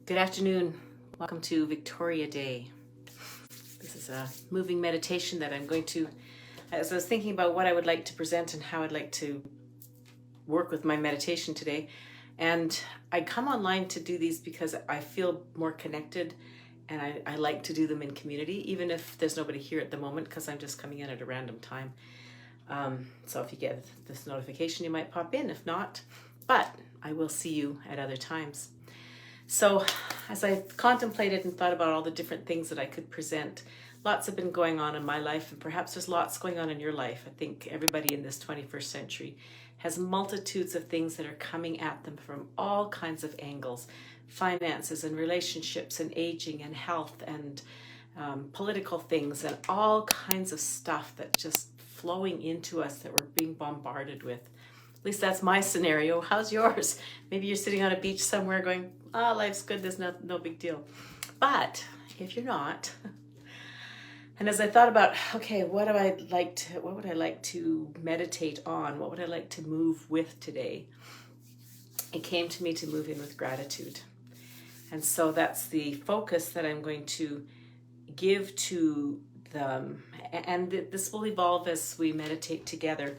Good afternoon. Welcome to Victoria Day. This is a moving meditation that I'm going to, as I was thinking about what I would like to present and how I'd like to work with my meditation today. And I come online to do these because I feel more connected and I like to do them in community, even if there's nobody here at the moment because I'm just coming in at a random time. So if you get this notification, you might pop in. If not, but I will see you at other times. So as I contemplated and thought about all the different things that I could present, lots have been going on in my life, and perhaps there's lots going on in your life. I think everybody in this 21st century has multitudes of things that are coming at them from all kinds of angles: finances and relationships and aging and health and political things and all kinds of stuff that's just flowing into us that we're being bombarded with. At least that's my scenario. How's yours? Maybe you're sitting on a beach somewhere going, life's good, there's no big deal. But if you're not, and as I thought about, okay, what would I like to meditate on? What would I like to move with today? It came to me to move in with gratitude. And so that's the focus that I'm going to give to them. And this will evolve as we meditate together.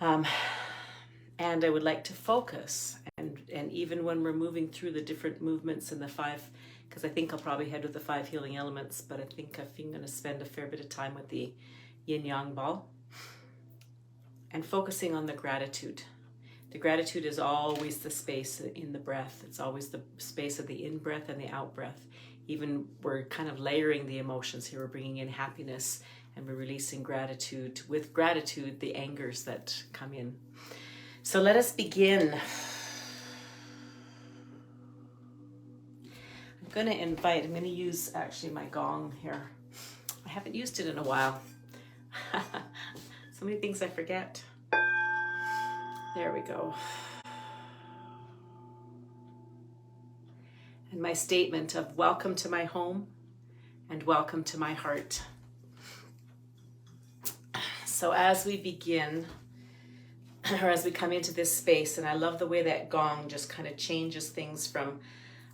And I would like to focus, and even when we're moving through the different movements and the five, because I think I'll probably head with the 5 healing elements, but I think I'm going to spend a fair bit of time with the yin yang ball and focusing on the gratitude. The gratitude is always the space in the breath. It's always the space of the in-breath and the out-breath. Even we're kind of layering the emotions here. We're bringing in happiness and we're releasing gratitude. With gratitude, the angers that come in. So let us begin. I'm going to use actually my gong here. I haven't used it in a while. So many things I forget. There we go. And my statement of welcome to my home and welcome to my heart. So as we begin, or as we come into this space, and I love the way that gong just kind of changes things from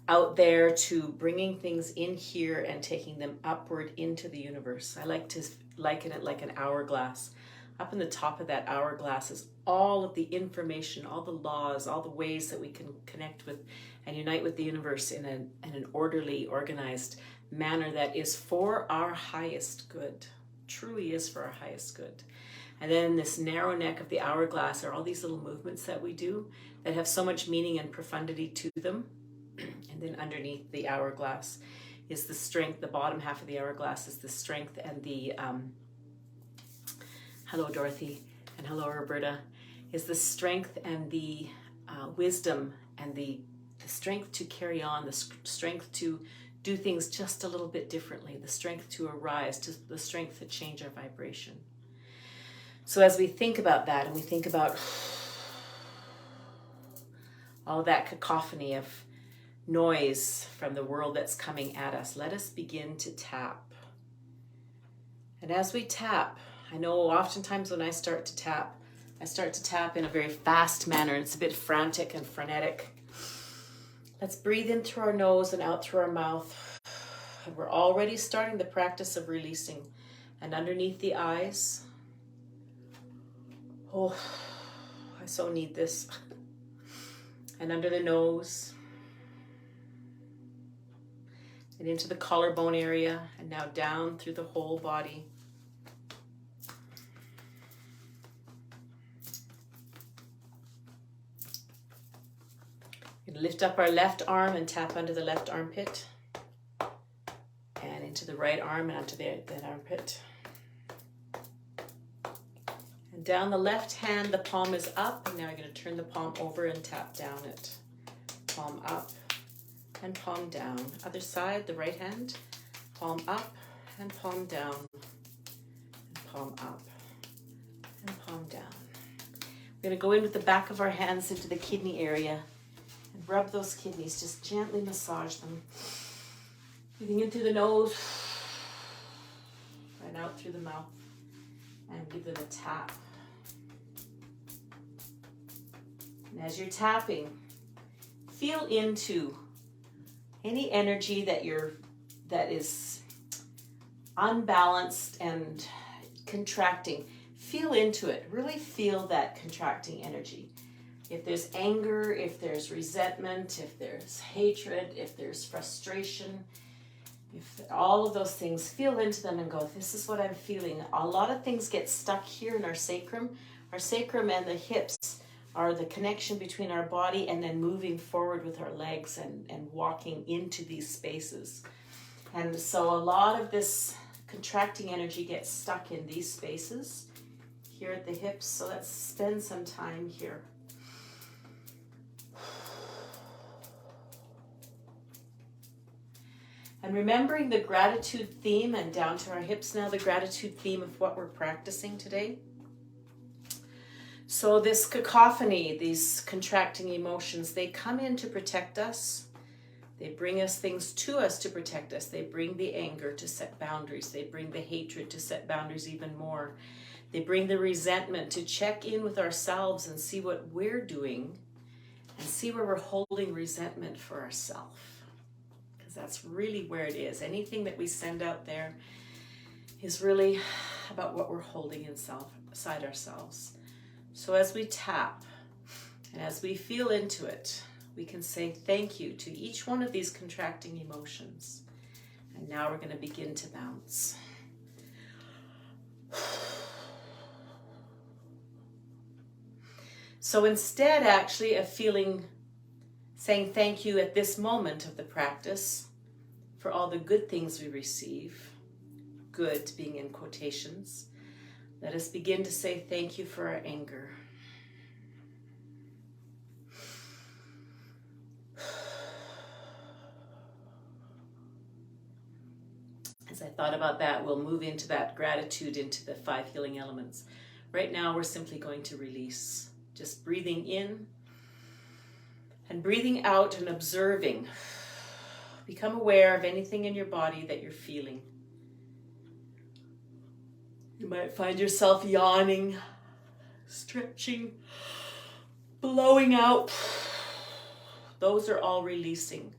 out there to bringing things in here and taking them upward into the universe. I like to liken it like an hourglass. Up in the top of that hourglass is all of the information, all the laws, all the ways that we can connect with and unite with the universe in an orderly, organized manner that is for our highest good, truly is for our highest good. And then in this narrow neck of the hourglass are all these little movements that we do that have so much meaning and profundity to them. And then underneath the hourglass is the strength. The bottom half of the hourglass is the strength and the, hello Dorothy, and hello Roberta, is the strength and the wisdom and the strength to carry on, the strength to do things just a little bit differently, the strength to arise, the strength to change our vibration. So as we think about that, and we think about all that cacophony of noise from the world that's coming at us, let us begin to tap. And as we tap, I know oftentimes when I start to tap in a very fast manner. It's a bit frantic and frenetic. Let's breathe in through our nose and out through our mouth. And we're already starting the practice of releasing. And underneath the eyes, oh, I so need this. And under the nose, and into the collarbone area, and now down through the whole body. We're going to lift up our left arm and tap under the left armpit, and into the right arm and onto that armpit. And down the left hand, the palm is up, and now you're going to turn the palm over and tap down it. Palm up and palm down. Other side, the right hand, palm up and palm down, and palm up and palm down. We're going to go in with the back of our hands into the kidney area and rub those kidneys, just gently massage them. Breathing in through the nose and out through the mouth, and give them a tap. And as you're tapping, feel into Any energy that is unbalanced and contracting, feel into it. Really feel that contracting energy. If there's anger, if there's resentment, if there's hatred, if there's frustration, if all of those things, feel into them and go, this is what I'm feeling. A lot of things get stuck here in our sacrum. Our sacrum and the hips are the connection between our body and then moving forward with our legs and walking into these spaces. And so a lot of this contracting energy gets stuck in these spaces here at the hips. So let's spend some time here. And remembering the gratitude theme, and down to our hips now, the gratitude theme of what we're practicing today. So this cacophony, these contracting emotions, they come in to protect us. They bring us things to us to protect us. They bring the anger to set boundaries. They bring the hatred to set boundaries even more. They bring the resentment to check in with ourselves and see what we're doing and see where we're holding resentment for ourselves. Because that's really where it is. Anything that we send out there is really about what we're holding inside ourselves. So as we tap and as we feel into it, we can say thank you to each one of these contracting emotions. And now we're going to begin to bounce. So instead, actually, of saying thank you at this moment of the practice for all the good things we receive, good being in quotations, let us begin to say thank you for our anger. As I thought about that, we'll move into that gratitude, into the 5 healing elements. Right now, we're simply going to release. Just breathing in and breathing out and observing. Become aware of anything in your body that you're feeling. You might find yourself yawning, stretching, blowing out. Those are all releasing.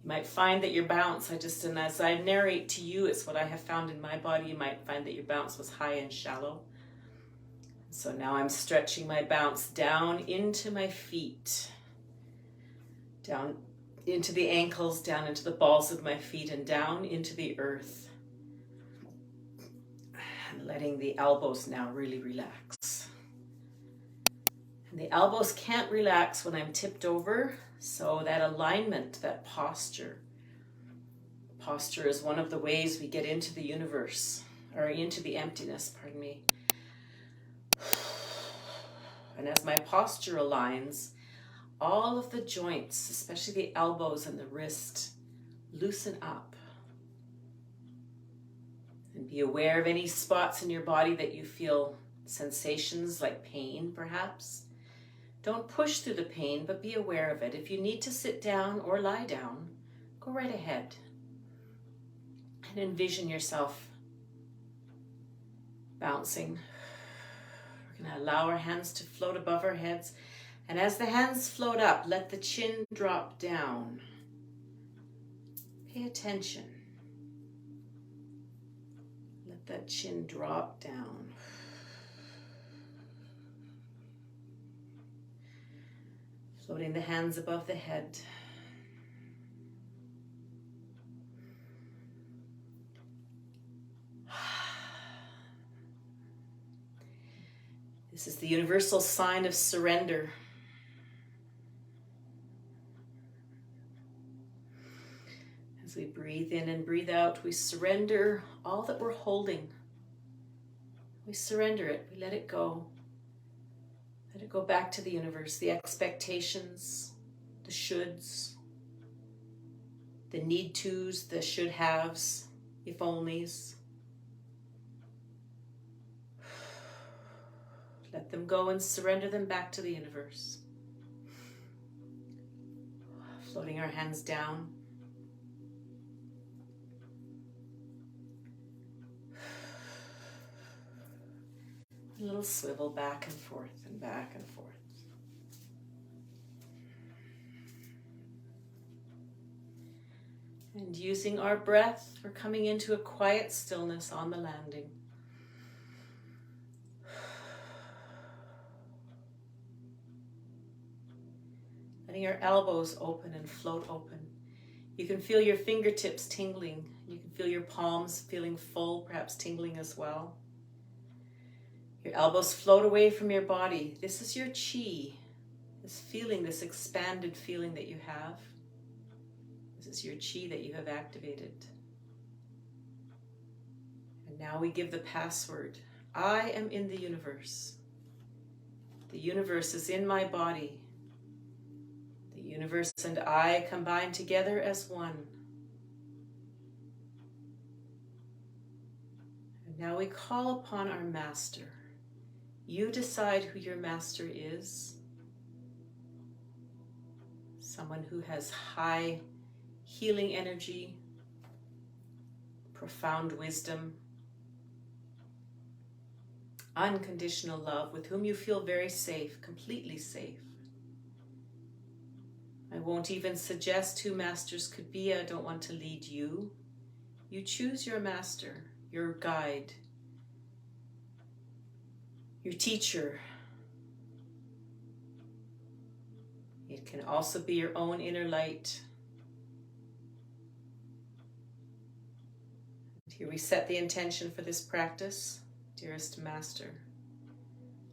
You might find that your bounce, and as I narrate to you, it's what I have found in my body. You might find that your bounce was high and shallow. So now I'm stretching my bounce down into my feet, down into the ankles, down into the balls of my feet, and down into the earth. And letting the elbows now really relax. And the elbows can't relax when I'm tipped over, so that alignment, that posture. Posture is one of the ways we get into the universe, or into the emptiness, pardon me. And as my posture aligns, all of the joints, especially the elbows and the wrist, loosen up. And be aware of any spots in your body that you feel sensations like pain, perhaps. Don't push through the pain, but be aware of it. If you need to sit down or lie down, go right ahead. And envision yourself bouncing. We're going to allow our hands to float above our heads. And as the hands float up, let the chin drop down. Pay attention. Let that chin drop down. Floating the hands above the head. This is the universal sign of surrender. As we breathe in and breathe out, we surrender all that we're holding. We surrender it. We let it go. Let it go back to the universe. The expectations, the shoulds, the need tos, the should haves, if onlys. Let them go and surrender them back to the universe. Floating our hands down. A little swivel back and forth and back and forth. And using our breath, we're coming into a quiet stillness on the landing. Letting our elbows open and float open. You can feel your fingertips tingling. You can feel your palms feeling full, perhaps tingling as well. Your elbows float away from your body. This is your chi, this feeling, this expanded feeling that you have. This is your chi that you have activated. And now we give the password. I am in the universe. The universe is in my body. The universe and I combine together as one. And now we call upon our master. You decide who your master is. Someone who has high healing energy, profound wisdom, unconditional love, with whom you feel very safe, completely safe. I won't even suggest who masters could be. I don't want to lead you. You choose your master, your guide, your teacher. It can also be your own inner light. Here we set the intention for this practice, dearest master.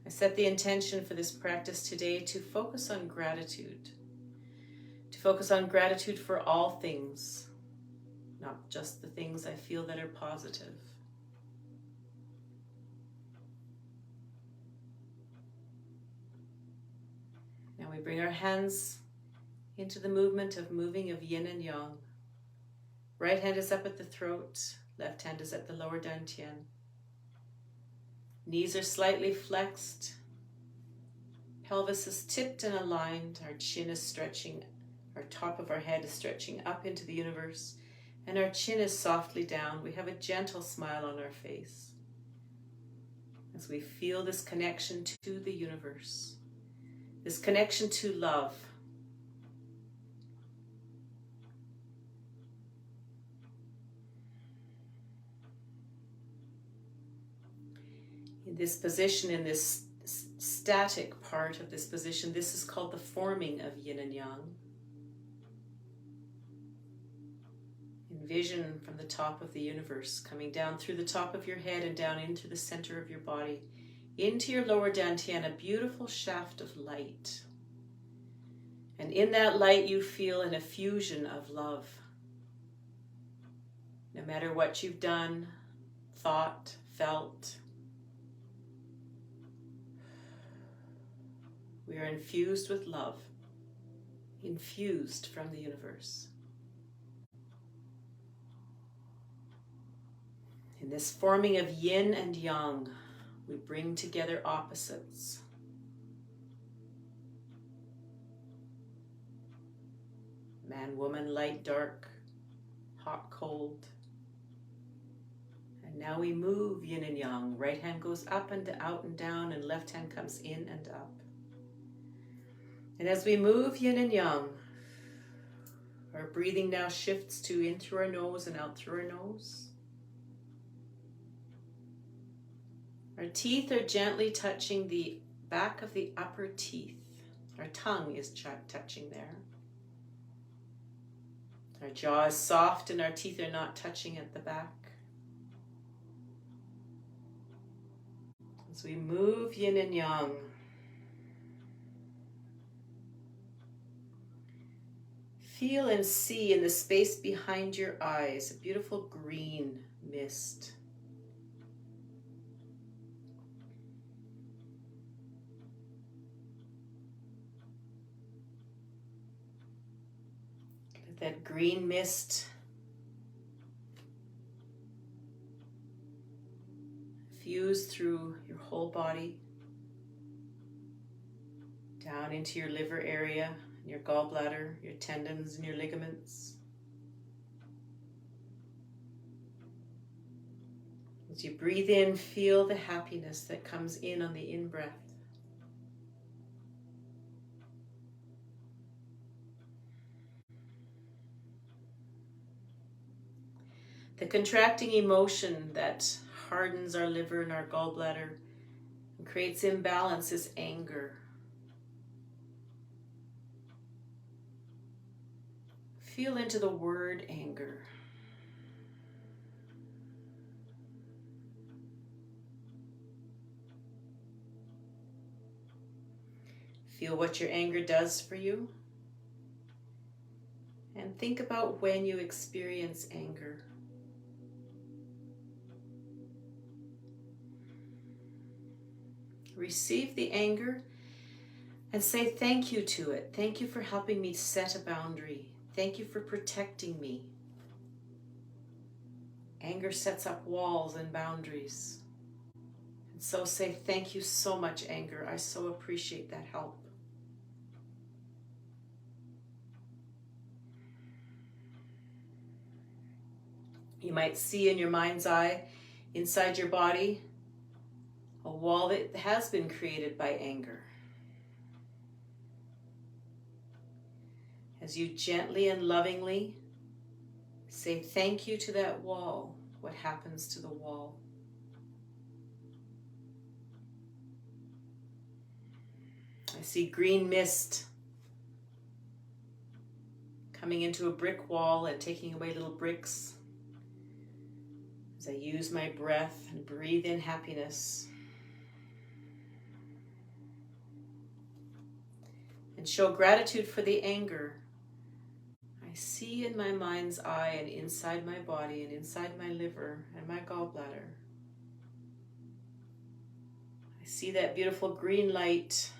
I set the intention for this practice today to focus on gratitude. To focus on gratitude for all things, not just the things I feel that are positive. Now we bring our hands into the movement of moving of yin and yang. Right hand is up at the throat, left hand is at the lower dantian. Knees are slightly flexed. Pelvis is tipped and aligned. Our chin is stretching. Our top of our head is stretching up into the universe. And our chin is softly down. We have a gentle smile on our face as we feel this connection to the universe. This connection to love. In this position, in this static part of this position, this is called the forming of yin and yang. Envision from the top of the universe, coming down through the top of your head and down into the center of your body, into your lower dantian, a beautiful shaft of light. And in that light you feel an effusion of love. No matter what you've done, thought, felt, we are infused with love, infused from the universe. In this forming of yin and yang, we bring together opposites. Man, woman, light, dark, hot, cold. And now we move yin and yang. Right hand goes up and out and down, and left hand comes in and up. And as we move yin and yang, our breathing now shifts to in through our nose and out through our nose. Our teeth are gently touching the back of the upper teeth. Our tongue is touching there. Our jaw is soft and our teeth are not touching at the back. As we move yin and yang, feel and see in the space behind your eyes a beautiful green mist. That green mist fuse through your whole body, down into your liver area, your gallbladder, your tendons and your ligaments. As you breathe in, feel the happiness that comes in on the in-breath. The contracting emotion that hardens our liver and our gallbladder and creates imbalance is anger. Feel into the word anger. Feel what your anger does for you. And think about when you experience anger. Receive the anger and say thank you to it. Thank you for helping me set a boundary. Thank you for protecting me. Anger sets up walls and boundaries. And so say thank you so much, anger. I so appreciate that help. You might see in your mind's eye, inside your body, a wall that has been created by anger. As you gently and lovingly say thank you to that wall, what happens to the wall? I see green mist coming into a brick wall and taking away little bricks. As I use my breath and breathe in happiness. And show gratitude for the anger. I see in my mind's eye and inside my body and inside my liver and my gallbladder. I see that beautiful green light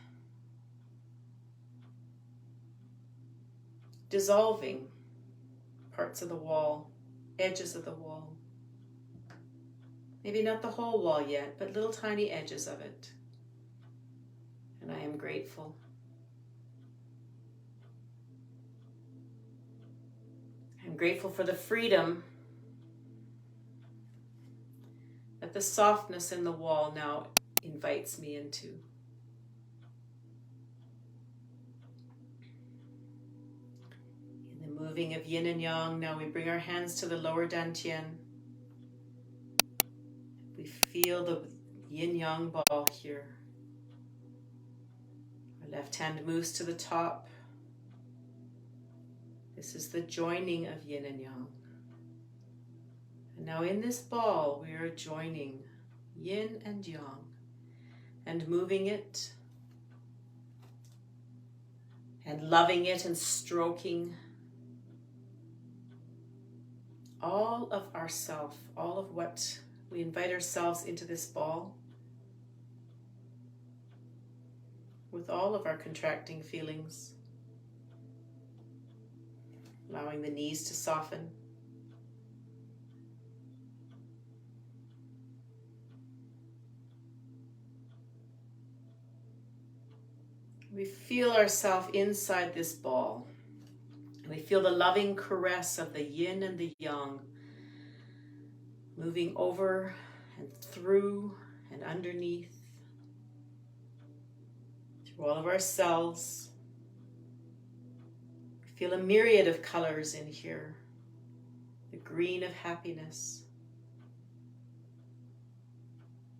dissolving parts of the wall, edges of the wall. Maybe not the whole wall yet, but little tiny edges of it. And I am grateful. I'm grateful for the freedom that the softness in the wall now invites me into. In the moving of yin and yang, now we bring our hands to the lower dantian. We feel the yin-yang ball here. Our left hand moves to the top. This is the joining of yin and yang. And now in this ball, we are joining yin and yang and moving it and loving it and stroking all of ourself, all of what we invite ourselves into this ball with all of our contracting feelings, allowing the knees to soften. We feel ourselves inside this ball. We feel the loving caress of the yin and the yang moving over and through and underneath, through all of our cells. We feel a myriad of colors in here. The green of happiness,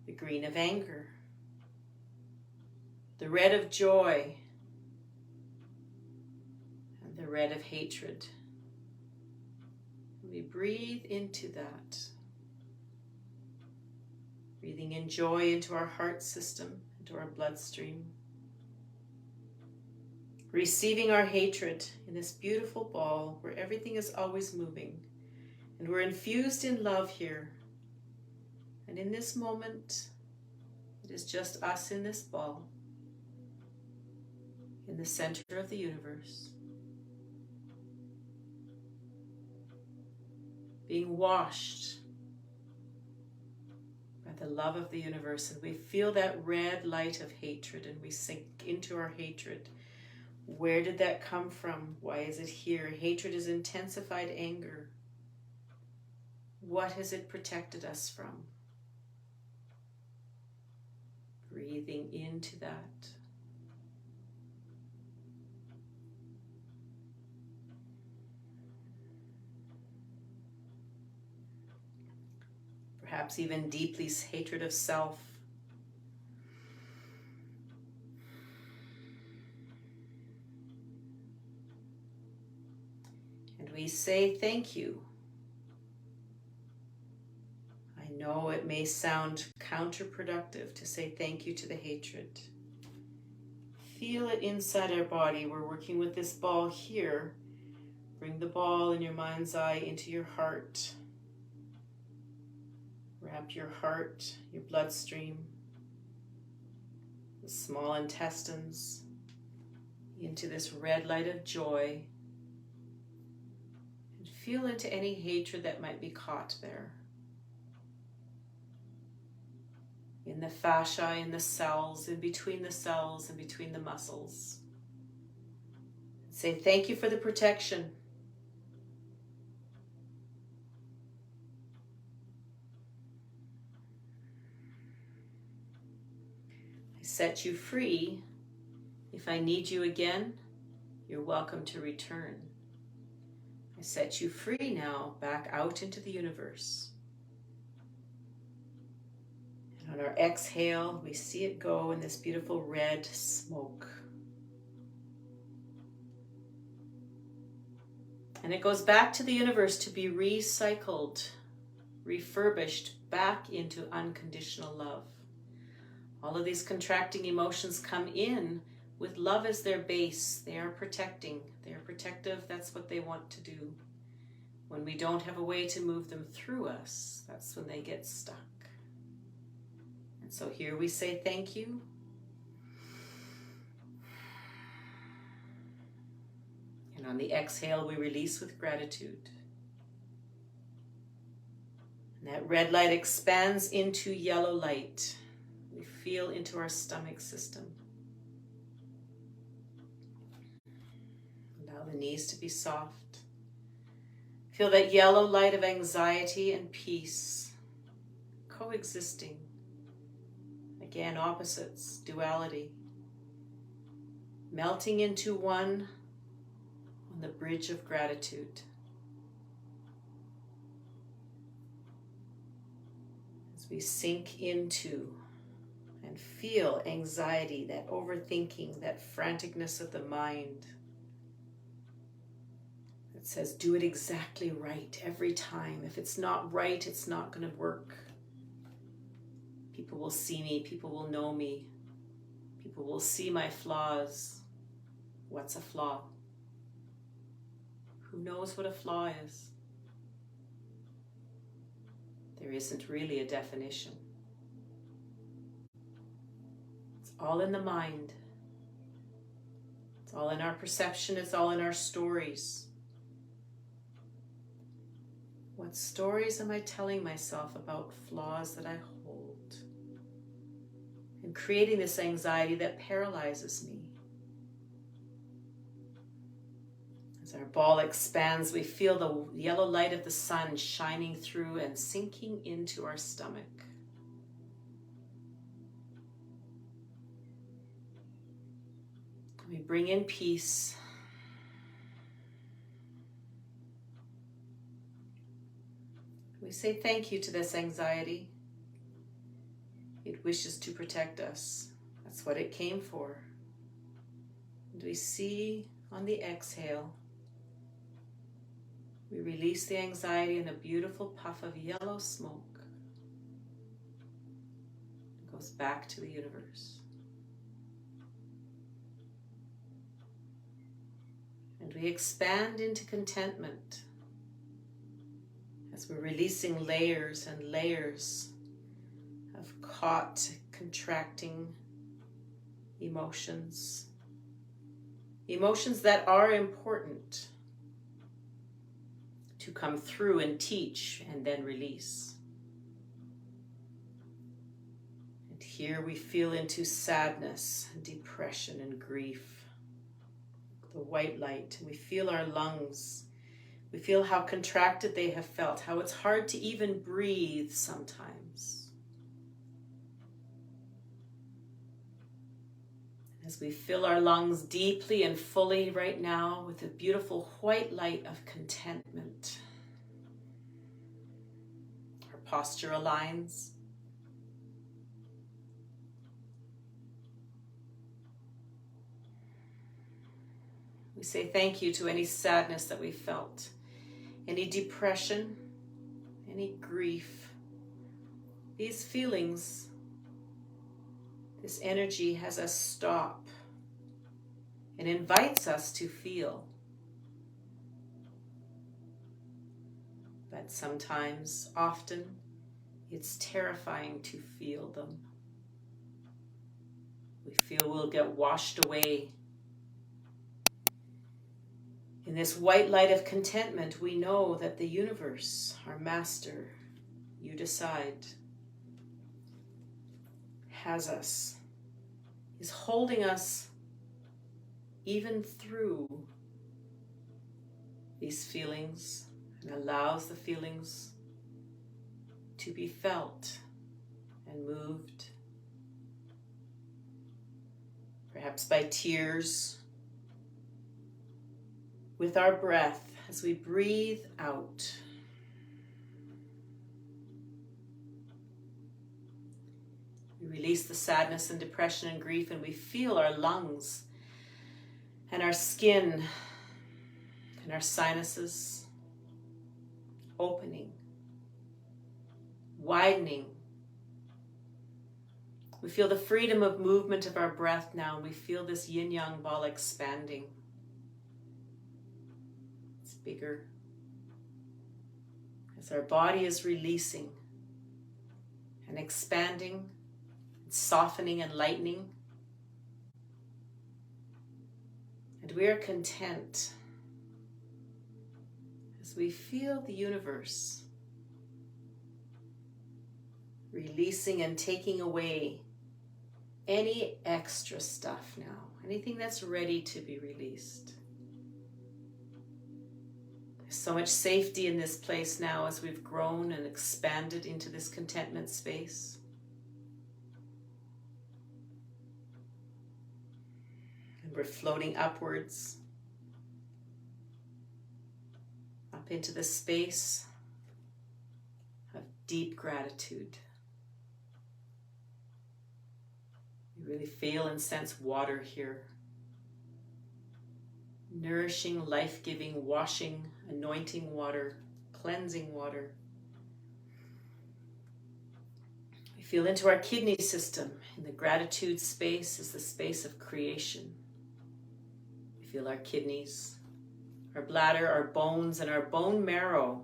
the green of anger, the red of joy, and the red of hatred. We breathe into that. Breathing in joy into our heart system, into our bloodstream. Receiving our hatred in this beautiful ball where everything is always moving. And we're infused in love here. And in this moment, it is just us in this ball, in the center of the universe, being washed by the love of the universe. And we feel that red light of hatred and we sink into our hatred. Where did that come from? Why is it here? Hatred is intensified anger. What has it protected us from? Breathing into that. perhaps even deeply hatred of self. And we say thank you. I know it may sound counterproductive to say thank you to the hatred. Feel it inside our body. We're working with this ball here. Bring the ball in your mind's eye into your heart. Wrap your heart, your bloodstream, the small intestines into this red light of joy. And feel into any hatred that might be caught there. In the fascia, in the cells, in between the cells, in between the muscles. Say thank you for the protection. I set you free. If I need you again, you're welcome to return. I set you free now, back out into the universe. On our exhale, we see it go in this beautiful red smoke. And it goes back to the universe to be recycled, refurbished back into unconditional love. All of these contracting emotions come in with love as their base. They are protecting. They are protective. That's what they want to do. When we don't have a way to move them through us, that's when they get stuck. So here we say thank you. And on the exhale, we release with gratitude. And that red light expands into yellow light. We feel into our stomach system. Allow the knees to be soft. Feel that yellow light of anxiety and peace coexisting. Again, opposites, duality, melting into one on the bridge of gratitude. As we sink into and feel anxiety, that overthinking, that franticness of the mind that says, do it exactly right every time. If it's not right, it's not going to work. People will see me, people will know me, people will see my flaws. What's a flaw? Who knows what a flaw is? There isn't really a definition. It's all in the mind. It's all in our perception, it's all in our stories. What stories am I telling myself about flaws that I hold? And creating this anxiety that paralyzes me. As our ball expands, we feel the yellow light of the sun shining through and sinking into our stomach. We bring in peace. We say thank you to this anxiety. It wishes to protect us. That's what it came for. And we see on the exhale, we release the anxiety in a beautiful puff of yellow smoke. It goes back to the universe. And we expand into contentment as we're releasing layers and layers of caught, contracting emotions. Emotions that are important to come through and teach and then release. And here we feel into sadness, and depression, and grief. The white light, and we feel our lungs. We feel how contracted they have felt, how it's hard to even breathe sometimes. As we fill our lungs deeply and fully right now with the beautiful white light of contentment. Our posture aligns. We say thank you to any sadness that we felt, any depression, any grief. These feelings, this energy has us stop and invites us to feel. But sometimes, often, it's terrifying to feel them. We feel we'll get washed away. In this white light of contentment, we know that the universe, our master, you decide, has us, is holding us even through these feelings, and allows the feelings to be felt and moved, perhaps by tears, with our breath as we breathe out. We release the sadness and depression and grief, and we feel our lungs and our skin and our sinuses opening, widening. We feel the freedom of movement of our breath now, and we feel this yin-yang ball expanding. It's bigger as our body is releasing and expanding, and softening and lightening. And we are content as we feel the universe releasing and taking away any extra stuff now, anything that's ready to be released. There's so much safety in this place now as we've grown and expanded into this contentment space. And we're floating upwards, up into the space of deep gratitude. We really feel and sense water here. Nourishing, life-giving, washing, anointing water, cleansing water. We feel into our kidney system. In the gratitude space is the space of creation. We feel our kidneys, our bladder, our bones, and our bone marrow.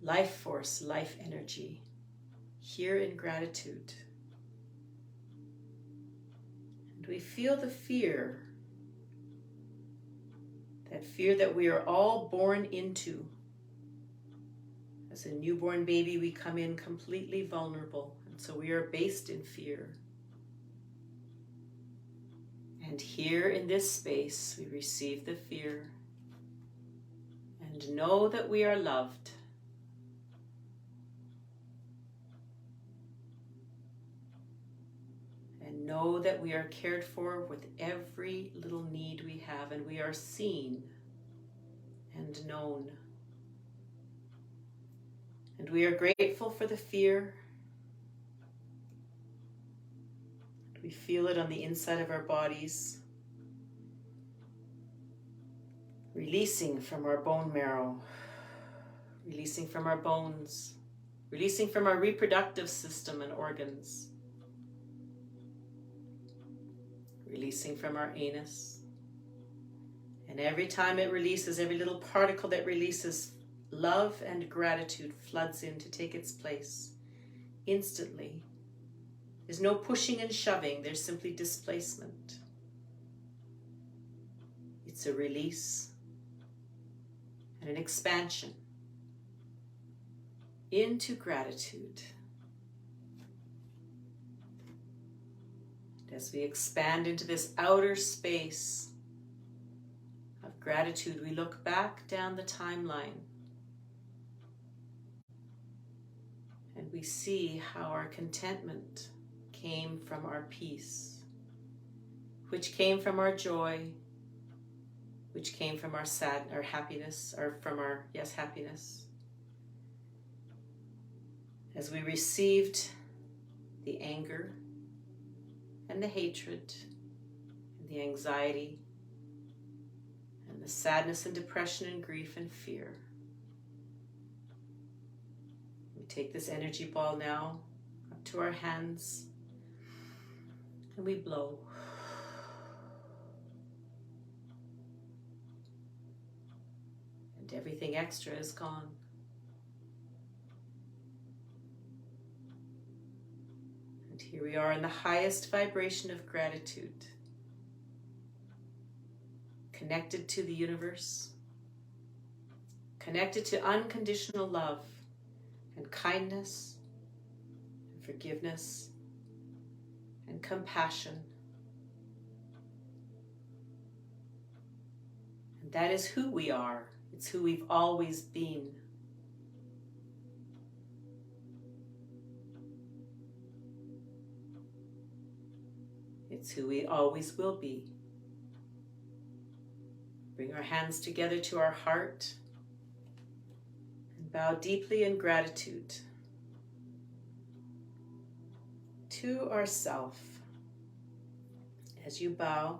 Life force, life energy, here in gratitude. And we feel the fear, that fear that we are all born into. As a newborn baby, we come in completely vulnerable, and so we are based in fear. And here in this space, we receive the fear and know that we are loved. And know that we are cared for with every little need we have, and we are seen and known. And we are grateful for the fear. We feel it on the inside of our bodies, releasing from our bone marrow, releasing from our bones, releasing from our reproductive system and organs, releasing from our anus. And every time it releases, every little particle that releases, love and gratitude floods in to take its place instantly. There's no pushing and shoving, there's simply displacement. It's a release and an expansion into gratitude. And as we expand into this outer space of gratitude, we look back down the timeline and we see how our contentment came from our peace, which came from our joy, which came from our happiness, or from our, happiness, as we received the anger and the hatred and the anxiety and the sadness and depression and grief and fear. We take this energy ball now up to our hands and we blow. And everything extra is gone. And here we are in the highest vibration of gratitude, connected to the universe, connected to unconditional love and kindness and forgiveness and compassion. And that is who we are. It's who we've always been. It's who we always will be. Bring our hands together to our heart and bow deeply in gratitude to ourself. As you bow,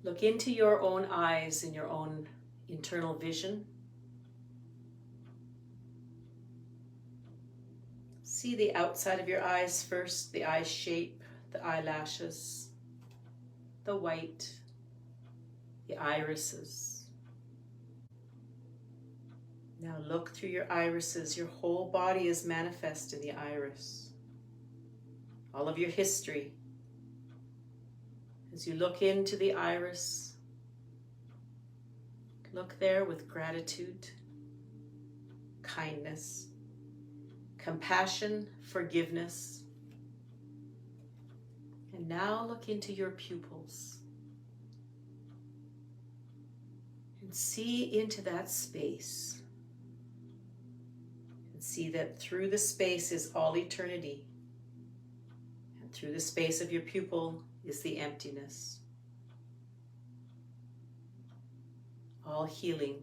look into your own eyes and your own internal vision. See the outside of your eyes first, the eye shape, the eyelashes, the white, the irises. Now look through your irises. Your whole body is manifest in the iris. All of your history. As you look into the iris, look there with gratitude, kindness, compassion, forgiveness. And now look into your pupils and see into that space. And see that through the space is all eternity. And through the space of your pupil is the emptiness. All healing,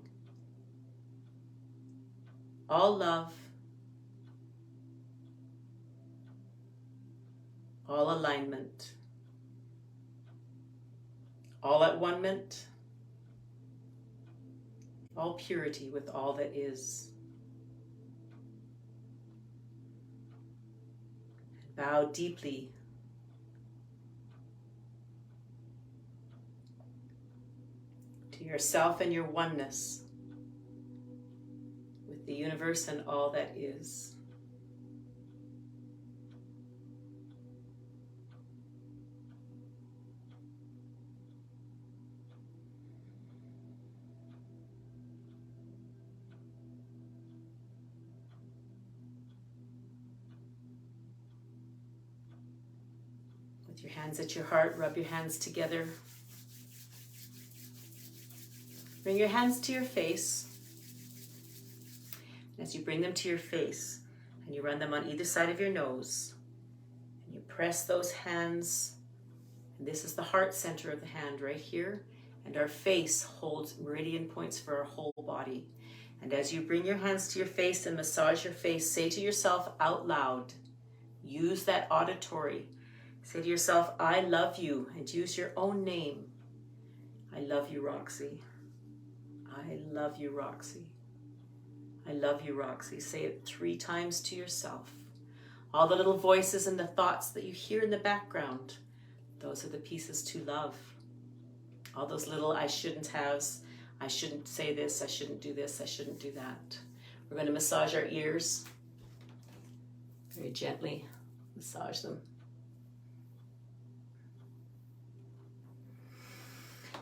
all love, all alignment, all at one-ment, all purity with all that is. And bow deeply to yourself and your oneness with the universe and all that is. With your hands at your heart, rub your hands together. Bring your hands to your face. As you bring them to your face, and you run them on either side of your nose, and you press those hands, and this is the heart center of the hand right here, and our face holds meridian points for our whole body. And as you bring your hands to your face and massage your face, say to yourself out loud, use that auditory. Say to yourself, I love you, and use your own name. I love you, Roxy. I love you, Roxy. I love you, Roxy. Say it 3 times to yourself. All the little voices and the thoughts that you hear in the background, those are the pieces to love. All those little I shouldn't haves, I shouldn't say this, I shouldn't do this, I shouldn't do that. We're going to massage our ears. Very gently massage them.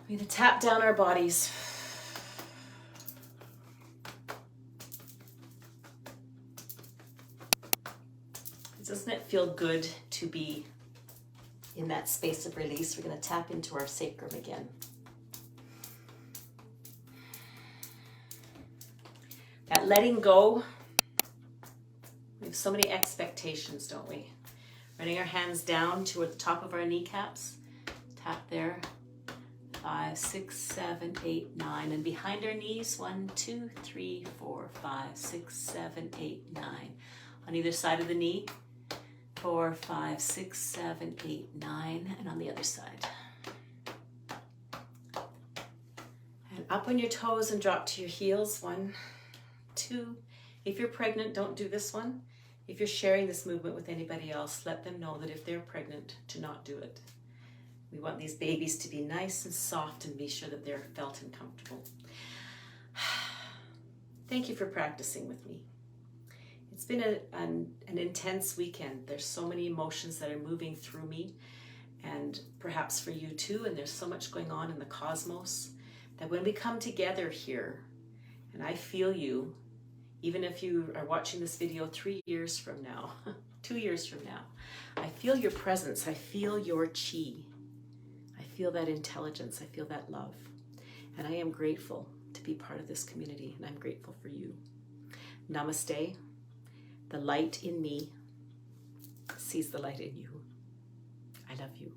We're going to tap down our bodies. Doesn't it feel good to be in that space of release? We're going to tap into our sacrum again. That letting go, we have so many expectations, don't we? Running our hands down toward the top of our kneecaps. Tap there. 5, 6, 7, 8, 9. And behind our knees, 1, 2, 3, 4, 5, 6, 7, 8, 9. On either side of the knee, 4, 5, 6, 7, 8, 9. And on the other side. And up on your toes and drop to your heels. 1, 2. If you're pregnant, don't do this one. If you're sharing this movement with anybody else, let them know that if they're pregnant, to not do it. We want these babies to be nice and soft and be sure that they're felt and comfortable. Thank you for practicing with me. It's been an intense weekend. There's so many emotions that are moving through me, and perhaps for you too, and there's so much going on in the cosmos that when we come together here, and I feel you, even if you are watching this video 3 years from now, 2 years from now, I feel your presence, I feel your chi, I feel that intelligence, I feel that love. And I am grateful to be part of this community, and I'm grateful for you. Namaste. The light in me sees the light in you. I love you.